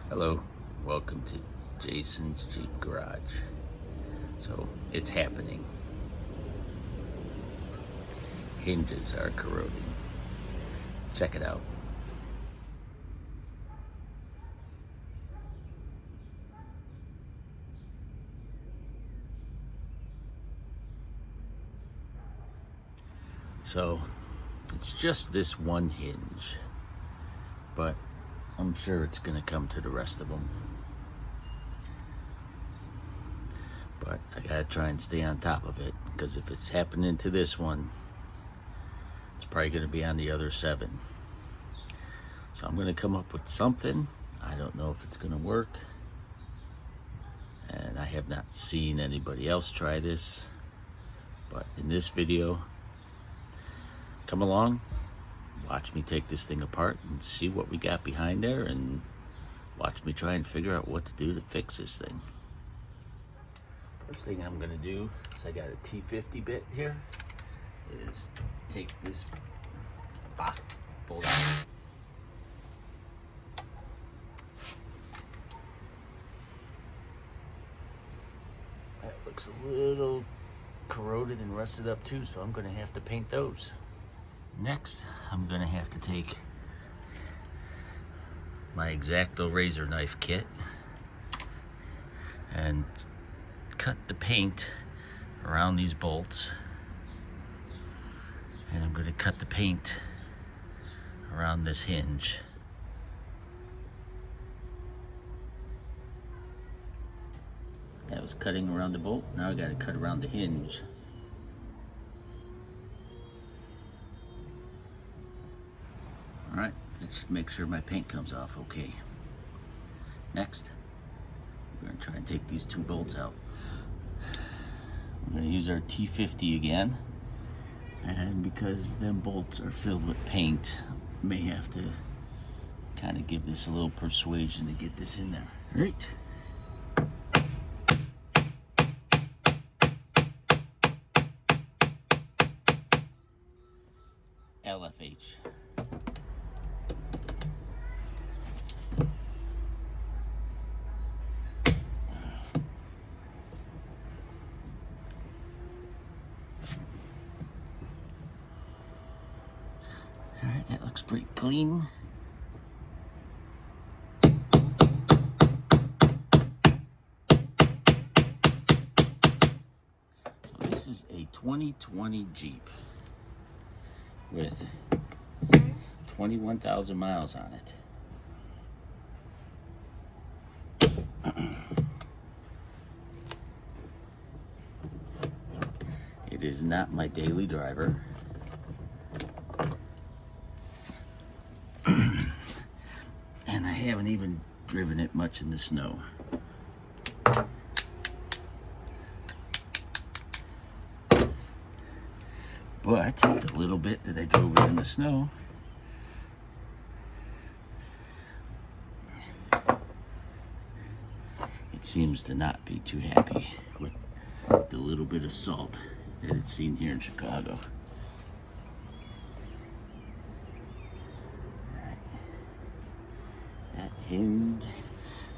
Hello, welcome to Jason's Jeep Garage. So it's happening. Hinges are corroding. Check it out. So it's just this one hinge, but I'm sure it's gonna come to the rest of them. But I gotta try and stay on top of it, because if it's happening to this one, it's probably gonna be on the other 7. So I'm gonna come up with something. I don't know if it's gonna work, and I have not seen anybody else try this, but in this video, come along, watch me take this thing apart and see what we got behind there, and watch me try and figure out what to do to fix this thing. First thing I'm gonna do is, I got a T50 bit here, is take this bolt out. That looks a little corroded and rusted up too, so I'm gonna have to paint those. Next, I'm gonna have to take my X-Acto razor knife kit and cut the paint around these bolts, and I'm gonna cut the paint around this hinge. That was cutting around the bolt. Now I gotta cut around the hinge. All right, let's make sure my paint comes off okay. Next, we're gonna try and take these 2 bolts out. We're gonna use our T50 again, and because them bolts are filled with paint, may have to kind of give this a little persuasion to get this in there. All right. LFH. All right, that looks pretty clean. So this is a 2020 Jeep with 21,000 miles on it. It is not my daily driver. And I haven't even driven it much in the snow. But the little bit that I drove it in the snow, it seems to not be too happy with the little bit of salt that it's seen here in Chicago.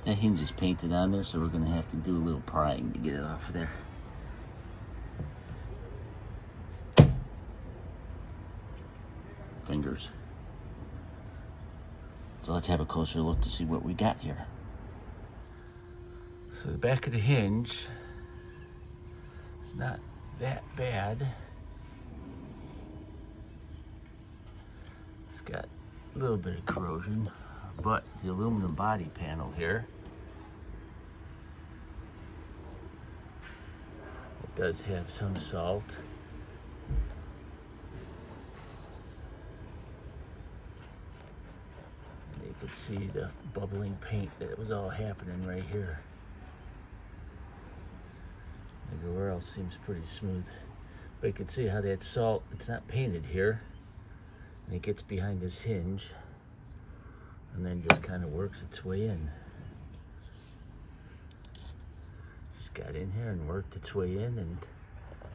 That hinge is painted on there, so we're gonna have to do a little prying to get it off of there. Fingers. So let's have a closer look to see what we got here. So the back of the hinge, it's not that bad. It's got a little bit of corrosion, but the aluminum body panel here, it does have some salt. You could see the bubbling paint that was all happening right here. Everywhere else seems pretty smooth. But you can see how that salt, it's not painted here, and it gets behind this hinge and then just kind of works its way in. Just got in here and worked its way in and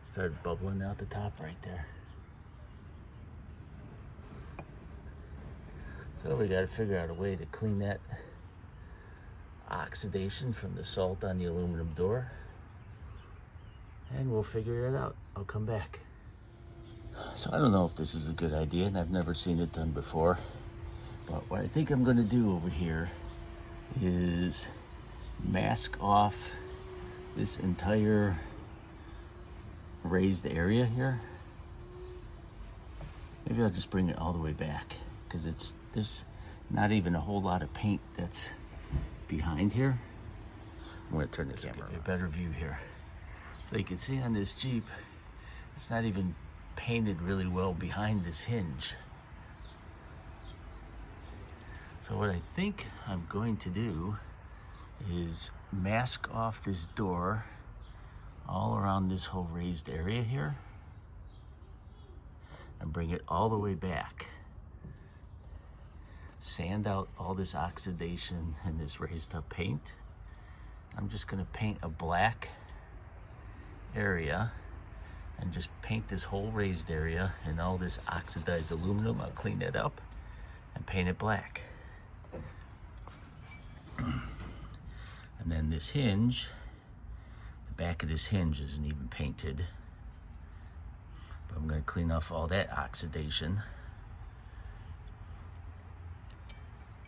started bubbling out the top right there. So we got to figure out a way to clean that oxidation from the salt on the aluminum door. And we'll figure it out. I'll come back. So I don't know if this is a good idea, and I've never seen it done before. But what I think I'm going to do over here is mask off this entire raised area here. Maybe I'll just bring it all the way back, because there's not even a whole lot of paint that's behind here. I'm going to turn this camera, get a better view here. So you can see on this Jeep, it's not even painted really well behind this hinge. So what I think I'm going to do is mask off this door all around this whole raised area here and bring it all the way back. Sand out all this oxidation and this raised up paint. I'm just gonna paint a black area and just paint this whole raised area and all this oxidized aluminum. I'll clean that up and paint it black. And then this hinge, the back of this hinge isn't even painted. But I'm gonna clean off all that oxidation.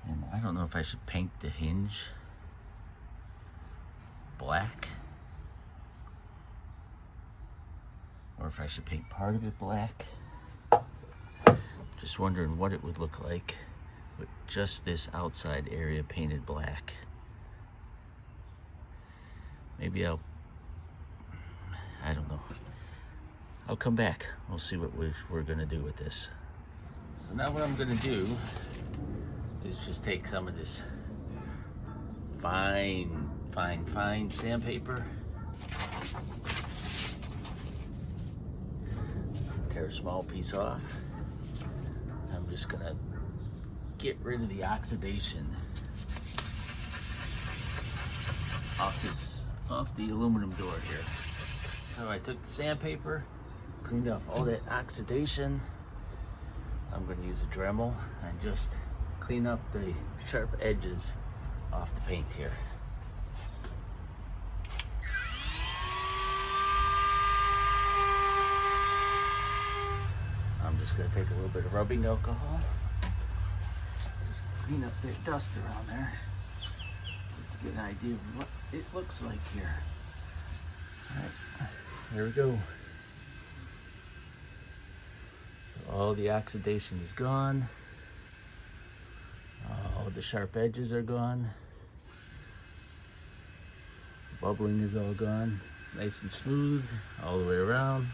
And I don't know if I should paint the hinge black, or if I should paint part of it black. Just wondering what it would look like with just this outside area painted black. Maybe I don't know. I'll come back. We'll see what we're gonna do with this. So now what I'm gonna do is just take some of this fine sandpaper, tear a small piece off. I'm just gonna get rid of the oxidation off the aluminum door here. So I took the sandpaper, cleaned off all that oxidation. I'm gonna use a Dremel and just clean up the sharp edges off the paint here. I'm just gonna take a little bit of rubbing alcohol, just clean up that dust around there, just to get an idea of what it looks like here. All right, there we go. So all the oxidation is gone. All the sharp edges are gone. The bubbling is all gone. It's nice and smooth all the way around.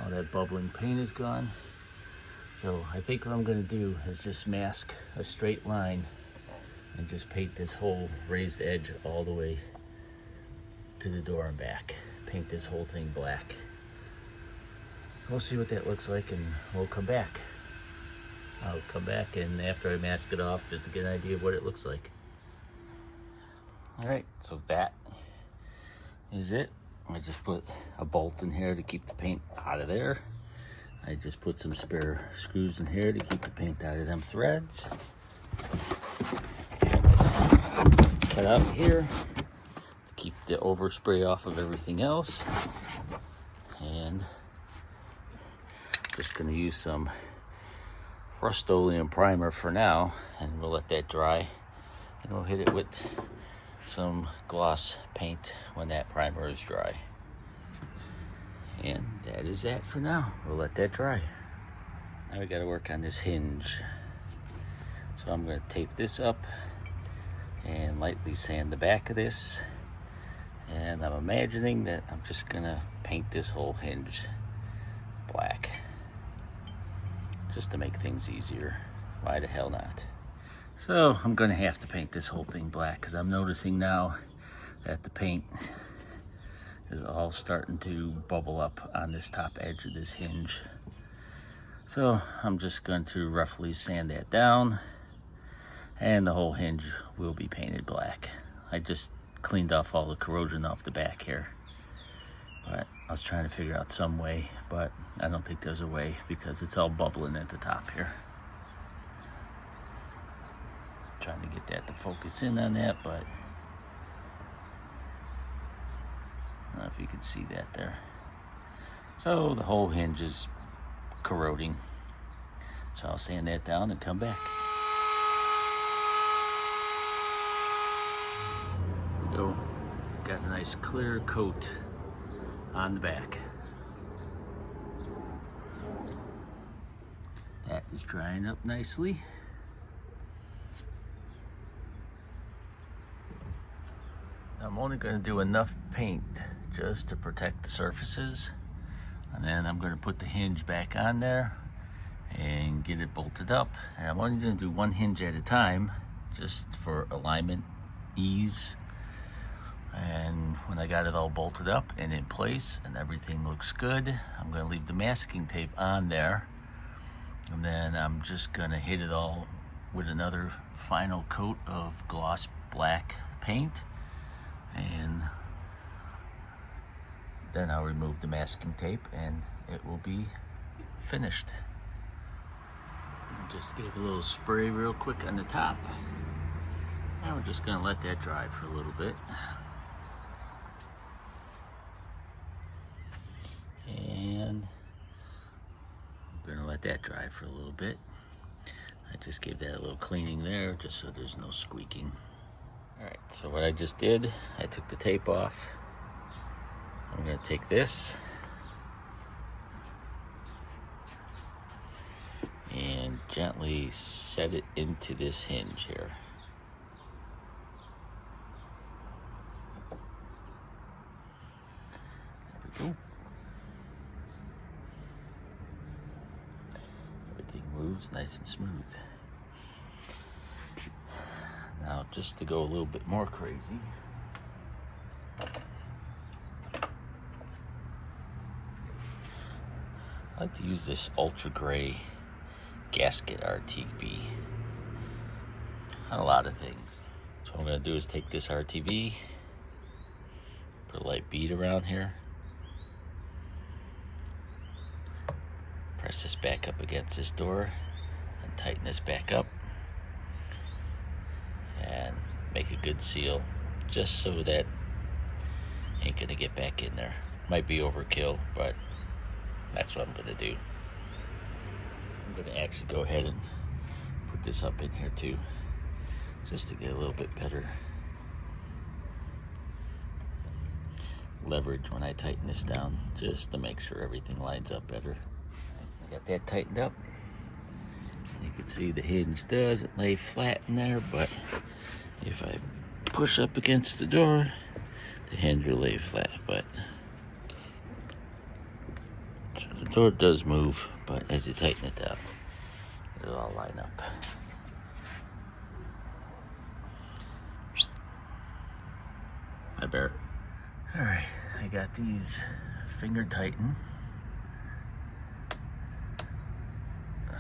All that bubbling paint is gone. So I think what I'm gonna do is just mask a straight line and just paint this whole raised edge all the way to the door and back. Paint this whole thing black. We'll see what that looks like, and we'll come back. I'll come back, and after I mask it off, just to get an idea of what it looks like. All right, so that is it. I just put a bolt in here to keep the paint out of there. I just put some spare screws in here to keep the paint out of them threads. And this cut out here to keep the overspray off of everything else. And just gonna use some Rust-Oleum primer for now, and we'll let that dry, and we'll hit it with some gloss paint when that primer is dry. And that is that for now. We'll let that dry. Now we gotta work on this hinge. So I'm gonna tape this up and lightly sand the back of this. And I'm imagining that I'm just gonna paint this whole hinge black, just to make things easier. Why the hell not? So I'm gonna have to paint this whole thing black, because I'm noticing now that the paint is all starting to bubble up on this top edge of this hinge. So I'm just going to roughly sand that down, and the whole hinge will be painted black. I just cleaned off all the corrosion off the back here, but I was trying to figure out some way, but I don't think there's a way because it's all bubbling at the top here. Trying to get that to focus in on that, but I don't know if you can see that there. So the whole hinge is corroding. So I'll sand that down and come back. There we go. Got a nice clear coat on the back. That is drying up nicely. I'm only going to do enough paint just to protect the surfaces, and then I'm going to put the hinge back on there and get it bolted up. And I'm only going to do one hinge at a time just for alignment ease. And when I got it all bolted up and in place and everything looks good, I'm going to leave the masking tape on there, and then I'm just going to hit it all with another final coat of gloss black paint, and then I'll remove the masking tape and it will be finished. Just gave a little spray real quick on the top, and we're just going to let that dry for a little bit. And I'm going to let that dry for a little bit. I just gave that a little cleaning there just so there's no squeaking. Alright, so what I just did, I took the tape off. I'm going to take this and gently set it into this hinge here. There we go. Everything moves nice and smooth. Now, just to go a little bit more crazy, I like to use this ultra gray gasket RTV on a lot of things. So what I'm going to do is take this RTV, put a light bead around here, press this back up against this door, and tighten this back up, and make a good seal just so that ain't gonna get back in there. Might be overkill, but that's what I'm gonna do. I'm gonna actually go ahead and put this up in here too, just to get a little bit better leverage when I tighten this down, just to make sure everything lines up better. I got that tightened up. You can see the hinge doesn't lay flat in there, but if I push up against the door, the hinge will lay flat. But so the door does move, but as you tighten it down, it'll all line up. Hi, Bear. All right, I got these finger tightened.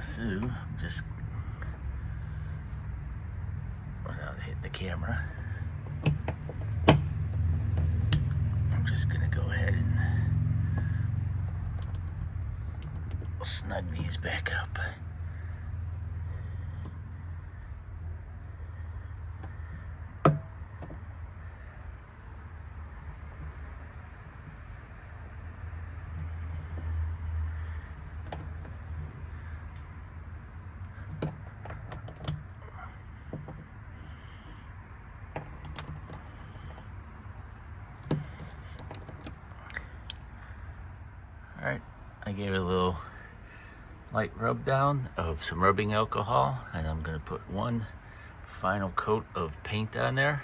So, just without hitting the camera, I'm just gonna go ahead and snug these back up. Alright, I gave it a little light rub down of some rubbing alcohol, and I'm going to put one final coat of paint on there,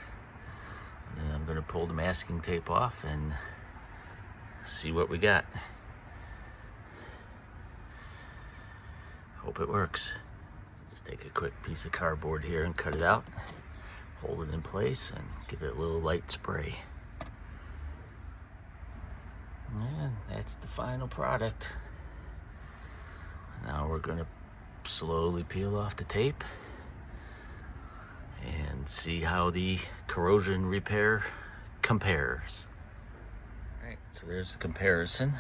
and then I'm going to pull the masking tape off and see what we got. Hope it works. Just take a quick piece of cardboard here and cut it out, hold it in place, and give it a little light spray. And that's the final product. Now we're going to slowly peel off the tape and see how the corrosion repair compares. Alright, so there's the comparison.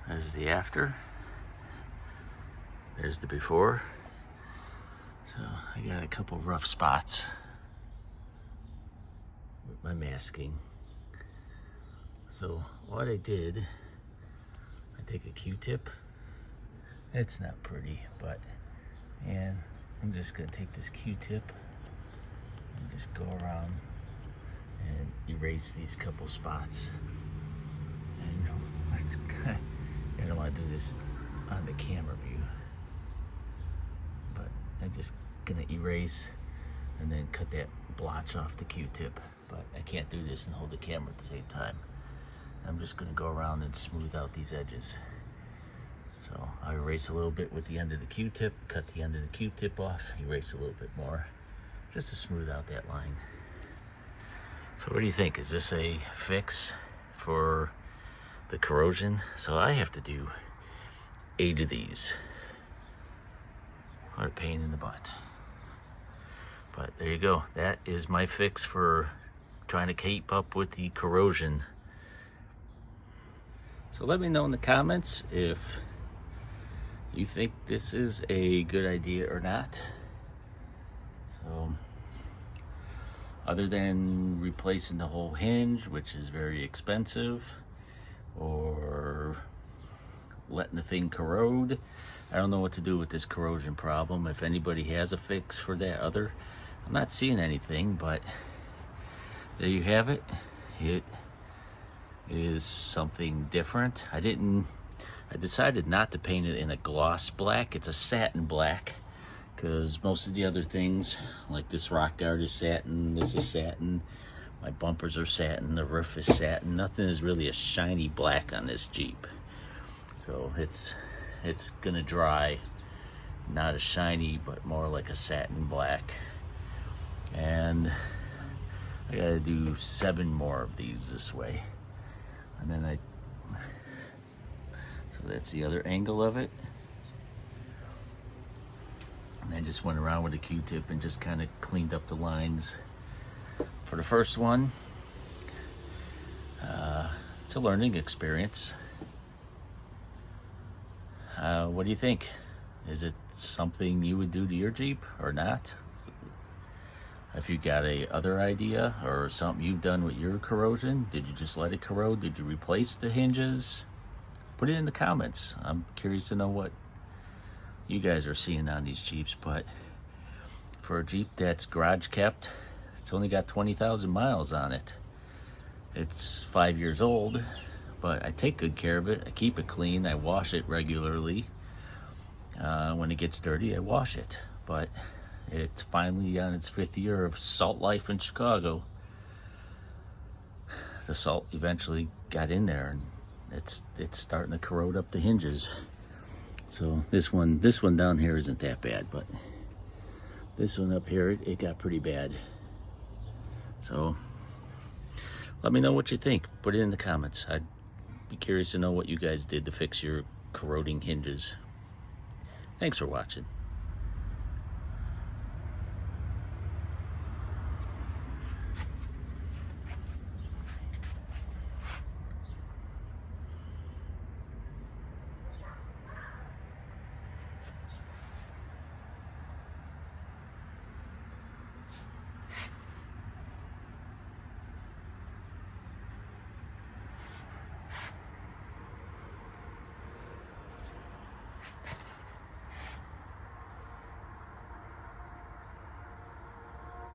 There's the after. There's the before. So I got a couple rough spots with my masking. So what I did, I take a Q-tip. It's not pretty, but and I'm just gonna take this Q-tip and just go around and erase these couple spots. And let's, I don't want to do this on the camera view, but I'm just gonna erase and then cut that blotch off the Q-tip. But I can't do this and hold the camera at the same time. I'm just gonna go around and smooth out these edges. So I erase a little bit with the end of the Q-tip, cut the end of the Q-tip off, erase a little bit more, just to smooth out that line. So what do you think? Is this a fix for the corrosion? So I have to do 8 of these. What a pain in the butt. But there you go. That is my fix for trying to keep up with the corrosion. So let me know in the comments if you think this is a good idea or not. So other than replacing the whole hinge, which is very expensive, or letting the thing corrode, I don't know what to do with this corrosion problem. If anybody has a fix for that other, I'm not seeing anything, but there you have it. It is something different. I decided not to paint it in a gloss black. It's a satin black, because most of the other things, like this rock guard is satin, this is satin, my bumpers are satin, the roof is satin. Nothing is really a shiny black on this Jeep. So it's gonna dry, not as shiny, but more like a satin black. And I gotta do 7 more of these this way. And then so that's the other angle of it. And I just went around with a Q-tip and just kind of cleaned up the lines. For the first one, it's a learning experience. What do you think? Is it something you would do to your Jeep or not? If you got a other idea or something you've done with your corrosion, did you just let it corrode? Did you replace the hinges? Put it in the comments. I'm curious to know what you guys are seeing on these Jeeps. But for a Jeep that's garage kept, it's only got 20,000 miles on it. It's 5 years old, but I take good care of it. I keep it clean. I wash it regularly. When it gets dirty, I wash it. But it's finally on its 5th year of salt life in Chicago. The salt eventually got in there, and it's starting to corrode up the hinges. So this one down here isn't that bad, but this one up here, it got pretty bad. So let me know what you think. Put it in the comments. I'd be curious to know what you guys did to fix your corroding hinges. Thanks for watching.